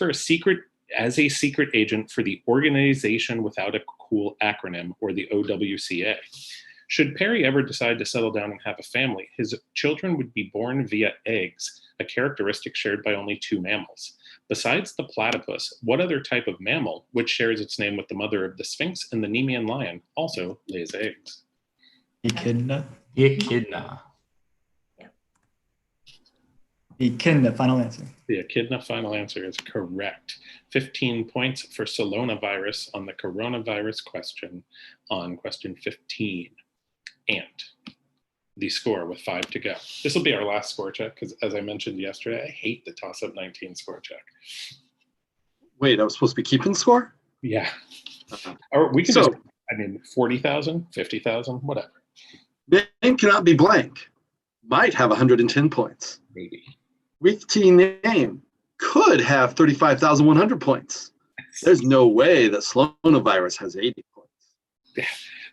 as a secret agent for the Organization Without a Cool Acronym, or the OWCA. Should Perry ever decide to settle down and have a family, his children would be born via eggs, a characteristic shared by only 2 mammals. Besides the platypus, what other type of mammal, which shares its name with the mother of the Sphinx and the Nemean lion, also lays eggs? Echidna. Echidna. Echidna, final answer. The echidna final answer is correct. 15 points for Sloanavirus on the coronavirus question on question 15. And the score with 5 to go. This will be our last score check because, as I mentioned yesterday, I hate the toss-up 19 score check. Wait, I was supposed to be keeping score? Yeah. Or we could just, 40,000, 50,000, whatever. Name cannot be blank. Might have 110 points. Maybe. Weak T name could have 35,100 points. There's no way that Sloanavirus has 80 points. Yeah.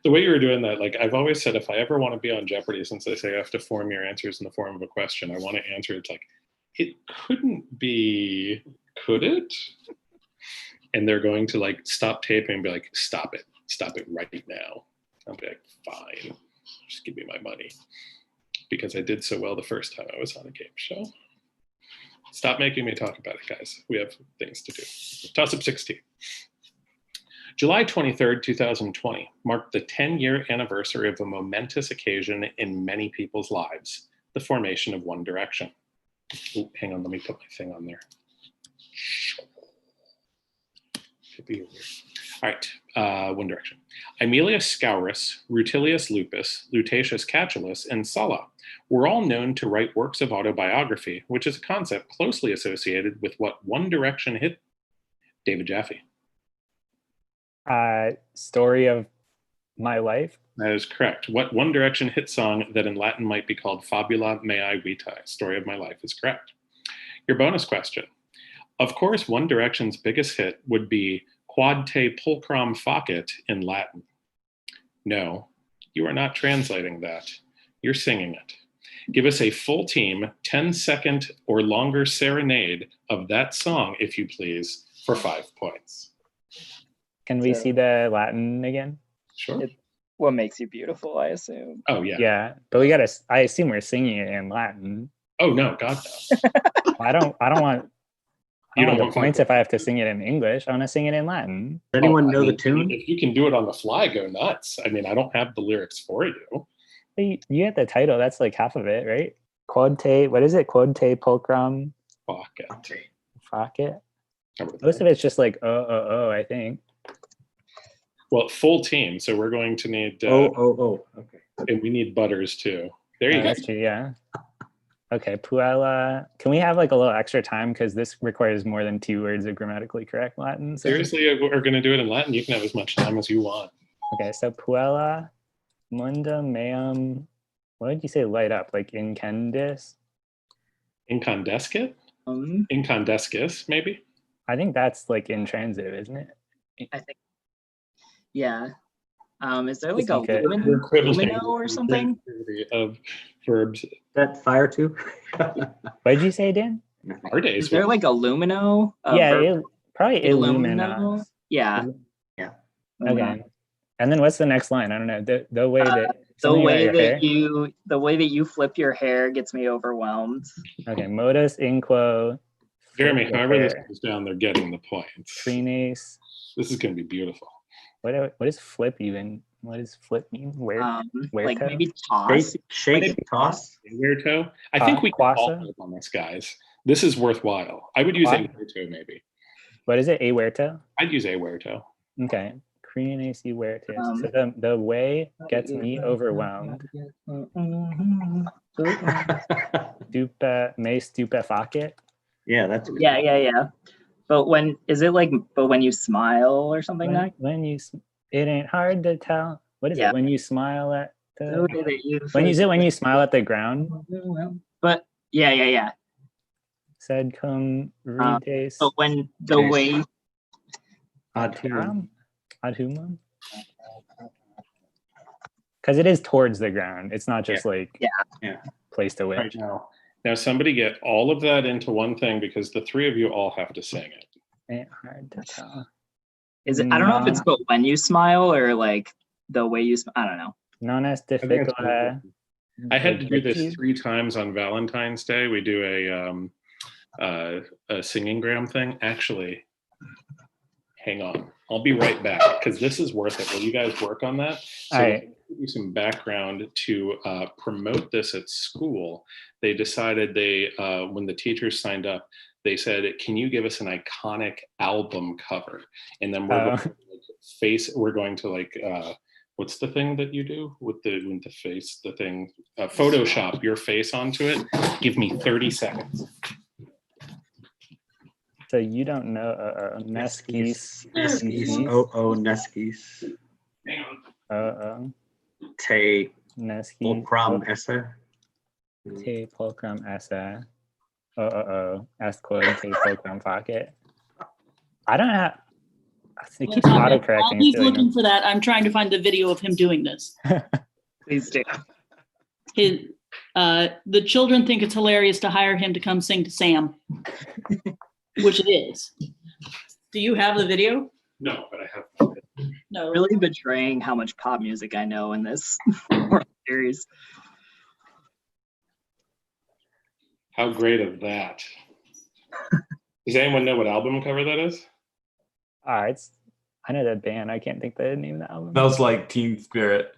The way you were doing that, like I've always said, if I ever want to be on Jeopardy, since they say you have to form your answers in the form of a question, I want to answer it like, it couldn't be, could it? And they're going to like stop taping and be like, stop it right now. I'll be like, fine, just give me my money. Because I did so well the first time I was on a game show. Stop making me talk about it, guys. We have things to do. Toss up 16. July 23rd, 2020 marked the 10-year anniversary of a momentous occasion in many people's lives, the formation of One Direction. Ooh, hang on, let me put my thing on there. All right, One Direction. Aemilius Scaurus, Rutilius Lupus, Lutatius Catulus, and Sulla were all known to write works of autobiography, which is a concept closely associated with what One Direction hit. David Jaffe. Story of My Life. That is correct. What One Direction hit song that in Latin might be called Fabula Mei Vitae, Story of My Life, is correct. Your bonus question. Of course, One Direction's biggest hit would be Quod te pulchram facit in Latin. No, you are not translating that. You're singing it. Give us a full team, 10-second or longer serenade of that song, if you please, for 5 points. Can we see the Latin again? Sure. What makes you beautiful, I assume. Oh, yeah. Yeah, but we gotta, I assume we're singing it in Latin. Oh, no, God, no. I don't want You don't the want points if I have to sing it in English. I want to sing it in Latin. Does anyone know the tune? If you can do it on the fly, go nuts. I mean, I don't have the lyrics for you. You get the title. That's like half of it, right? Quod te, what is it? Quod te pulchram facit. Most of it's just like I think. Well, full team. So we're going to need. Okay. And we need Butters too. There you go. That's true, yeah. Okay, Puella. Can we have like a little extra time because this requires more than 2 words of grammatically correct Latin? So. Seriously, we're going to do it in Latin. You can have as much time as you want. Okay, so Puella munda meum. What did you say? Light up, like incandescent? Incandescent? Incandescus, maybe? I think that's like intransitive, isn't it? I think. Yeah. Is there like a lumino or something? Of verbs. That fire too? What did you say, Dan? Our days. Is there like a lumino? Yeah, probably illumina. Yeah. Yeah. Okay. And then what's the next line? I don't know. The way that the way that you flip your hair gets me overwhelmed. Okay, modus inquo. Jeremy, however this goes down, they're getting the points. Crines. This is going to be beautiful. What is flip even? What does flip mean? Where like toe? maybe toss. Shake, toss. Where toe? I think we can all help on this, guys. This is worthwhile. I would use a where toe maybe. What is it? A where toe? I'd use a where toe. Okay. Crines y where toe. So the way gets me overwhelmed. Me stupefacit. Yeah, that's good. Yeah. But when is it like? But when you smile or something like? When you, it ain't hard to tell What is Yeah. it when you smile at So the? did it you When you first- when you smile at the ground? But yeah. Said cum rides. But when the way Adhumum? Adhumum? Because it is towards the ground. It's not just like placed a Right witch. now, somebody get all of that into one thing because the three of you all have to sing it. Ain't hard to tell. is it? I don't know if it's but when you smile or like the way you. I don't know. Non es I think it's difficile. I had to do this 3 times on Valentine's Day. We do a singing gram thing. Actually, hang on. I'll be right back because this is worth it. Will you guys work on that? So All right. to give you some background to promote this at school. They decided when the teachers signed up, they said, "Can you give us an iconic album cover?" And then we're going to like what's the thing that you do with the face? The thing, Photoshop your face onto it. Give me 30 seconds. So you don't know Neskis. Neskis. Hang on. Te Neski. Pulcrum esse. Te pulcrum esse. Esquod te pulcrum facet. I don't have. It keeps While autocorrecting. he's looking for that, I'm trying to find the video of him doing this. Please do. The children think it's hilarious to hire him to come sing to Sam, which it is. Do you have the video? No, but I have. No. Really betraying how much pop music I know in this series. How great of that. Does anyone know what album cover that is? I know that band. I can't think the name of the album. Smells like Teen Spirit.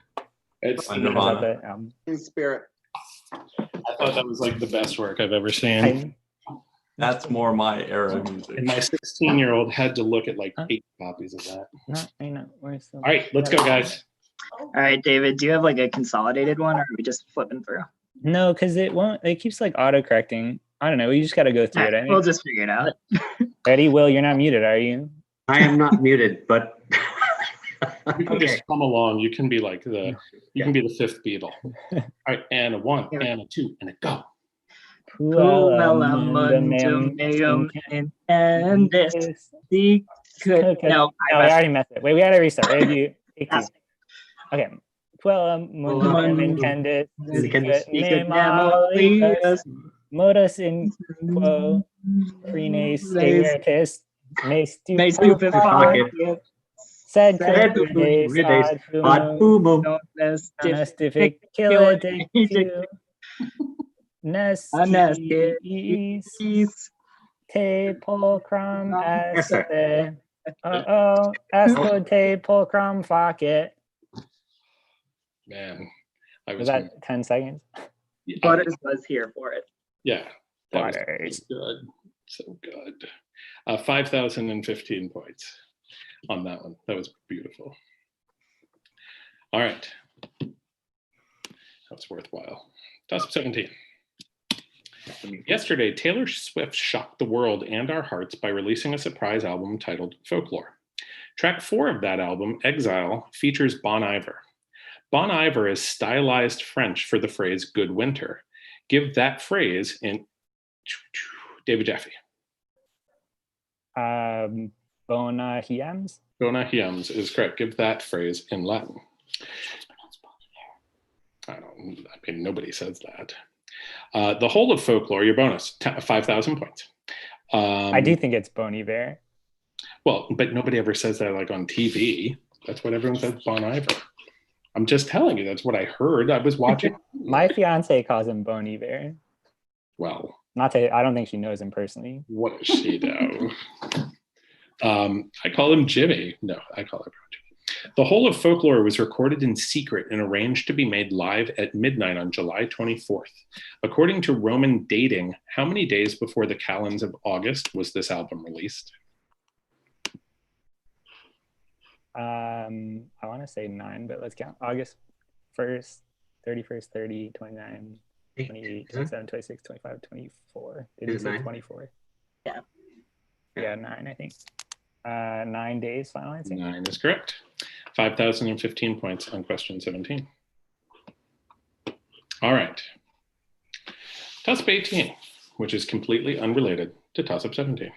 It's by Nirvana. In spirit. I thought that was like the best work I've ever seen. That's more my era of music. And my 16-year-old had to look at like 8 copies of that. I know. Where's the? All right, let's go, guys. All right, David, do you have like a consolidated one or are we just flipping through? No, because it won't. It keeps like autocorrecting. I don't know. We just got to go through it. I We'll just figure it out. Ready, Will? You're not muted, are you? I am not muted, but You can just come along. You can be like you can be the 5th Beatle. All right, and a 1, and a 2, and a go. Mundum meum intendis secret. No, we already messed it. Wait, we gotta restart. Ready? Okay. Mundum intendis secret memorias modus in quo crines veritas me stupefacit sed quiddes ad humum honestificilla dictu Nestis te pulcrum esse. Esco te pulcrum facet. Man, Was that 10 seconds? Butters was here for it. Yeah, that Butters. was good. So good. 5,015 points on that one. That was beautiful. All right. That was worthwhile. Toss up 17. Yesterday, Taylor Swift shocked the world and our hearts by releasing a surprise album titled Folklore. Track 4 of that album, Exile, features Bon Iver. Bon Iver is stylized French for the phrase good winter. Give that phrase in David Jaffe. Bona hiems? Bona hiems is correct. Give that phrase in Latin. I mean, nobody says that. The whole of Folklore, your bonus, 5,000 points. I do think it's Bon Iver. Well, but nobody ever says that like on TV. That's what everyone says, Bon Iver. I'm just telling you, that's what I heard. I was watching. My fiance calls him Bon Iver. Well, I don't think she knows him personally. What does she know? I call him Jimmy. No, I call him Jimmy. The whole of Folklore was recorded in secret and arranged to be made live at midnight on July 24th. According to Roman dating, how many days before the calends of August was this album released? I want to say 9, but let's count. August 1st, 31st, 30, 29, 28, 27, 26, 25, 24. Did you say 24? Yeah. Yeah, 9, I think. 9 days, final answer. 9 is correct. 5,015 points on question 17. All right. Toss-up 18, which is completely unrelated to toss-up 17.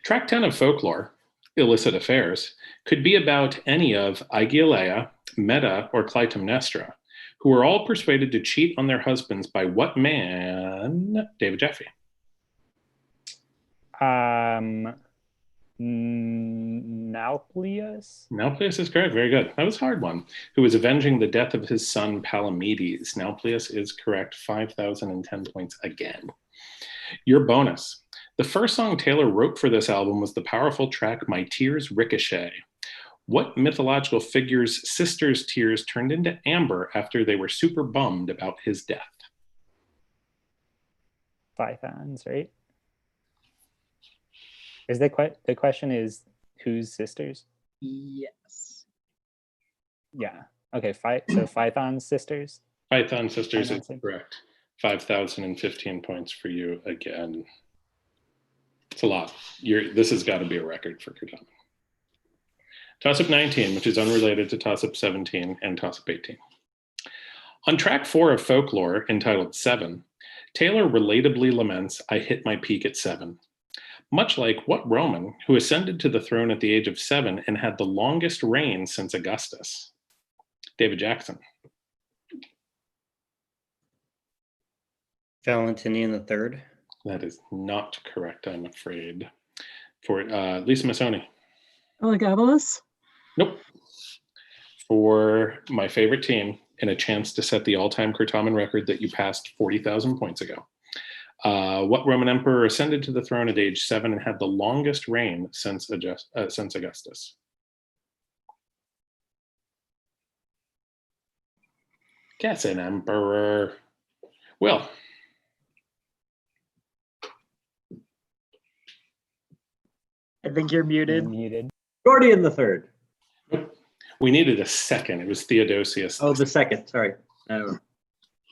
Track 10 of folklore, illicit affairs, could be about any of Aegialeia, Medea, or Clytemnestra, who were all persuaded to cheat on their husbands by what man? David Jaffe. Nauplius? Nauplius is correct. Very good. That was a hard one. Who was avenging the death of his son Palamedes. Nauplius is correct. 5,010 points again. Your bonus. The first song Taylor wrote for this album was the powerful track My Tears Ricochet. What mythological figure's sister's tears turned into amber after they were super bummed about his death? Pythons, right? Is the question is whose sisters? Yes. Yeah. Okay. So Python's sisters. Python sisters is Financing. correct. 5,015 points for you again. It's a lot. This has got to be a record for Kurtama. Toss-up 19, which is unrelated to toss-up 17 and toss-up 18. On track 4 of folklore, entitled 7, Taylor relatably laments, I hit my peak at 7. Much like what Roman, who ascended to the throne at the age of 7 and had the longest reign since Augustus? David Jackson. Valentinian III. That is not correct, I'm afraid. For Lisa Missoni. Elagabalus? Nope. For my favorite team, and a chance to set the all-time Kurtaman record that you passed 40,000 points ago. What Roman emperor ascended to the throne at age 7 and had the longest reign since Augustus? Guess an emperor. Will. I think you're muted. Muted. Gordian the Third. We needed a second. It was Theodosius. Oh, the second. Sorry. No.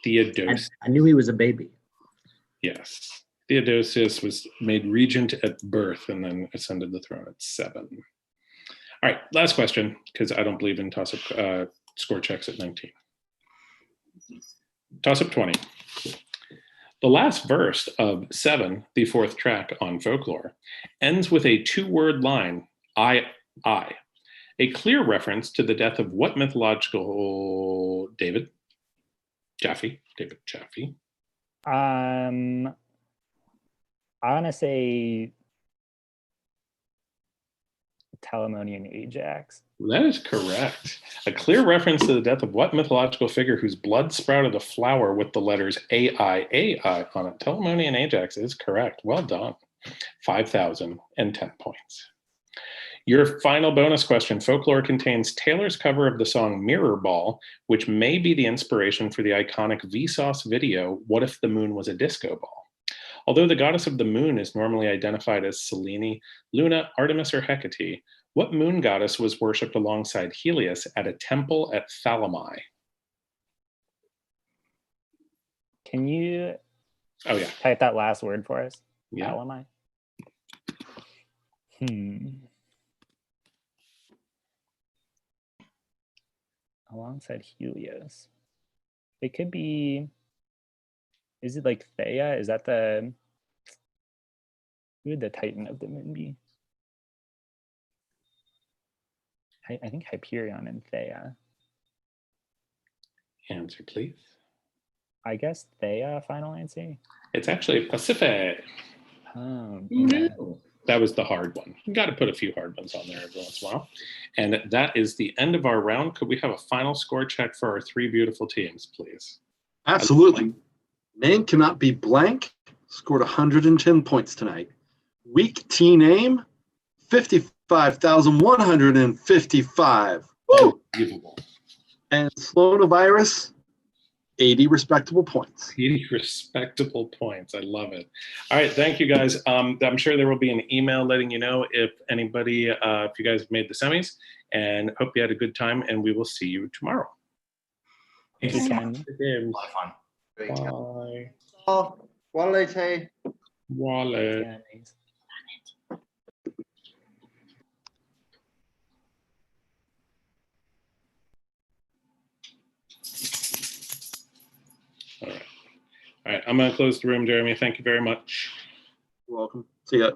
Theodosius. I knew he was a baby. Yes. Theodosius was made regent at birth and then ascended the throne at 7. All right, last question, because I don't believe in toss-up score checks at 19. Toss-up 20. The last verse of 7, the 4th track on folklore, ends with a 2-word line, I. A clear reference to the death of what mythological David Jaffe? I want to say Telamonian Ajax. That is correct. A clear reference to the death of what mythological figure whose blood sprouted a flower with the letters AI on it? Telamonian Ajax is correct. Well done. 5,010 points. Your final bonus question. Folklore contains Taylor's cover of the song Mirror Ball, which may be the inspiration for the iconic Vsauce video, What If the Moon Was a Disco Ball? Although the goddess of the moon is normally identified as Selene, Luna, Artemis, or Hecate, what moon goddess was worshipped alongside Helios at a temple at Thalami? Can you type that last word for us? Yeah. Thalami? Alongside Helios. It could be, is it like Theia? Is that who would the Titan of the moon be? I think Hyperion and Theia. Answer, please. I guess Theia, final answer? It's actually Pacific. Oh, okay. That was the hard one. You got to put a few hard ones on there every once in a while. And that is the end of our round. Could we have a final score check for our 3 beautiful teams, please? Absolutely. Name cannot be blank. Scored 110 points tonight. Weak T name, 55,155. Woo! Unbelievable. And Sloanavirus, 80 respectable points. 80 respectable points. I love it. All right. Thank you, guys. I'm sure there will be an email letting you know if anybody, if you guys have made the semis, and hope you had a good time, and we will see you tomorrow. Thanks so much. A lot of fun. Bye. Wale. Wale. All right. I'm going to close the room, Jeremy. Thank you very much. You're welcome. See ya.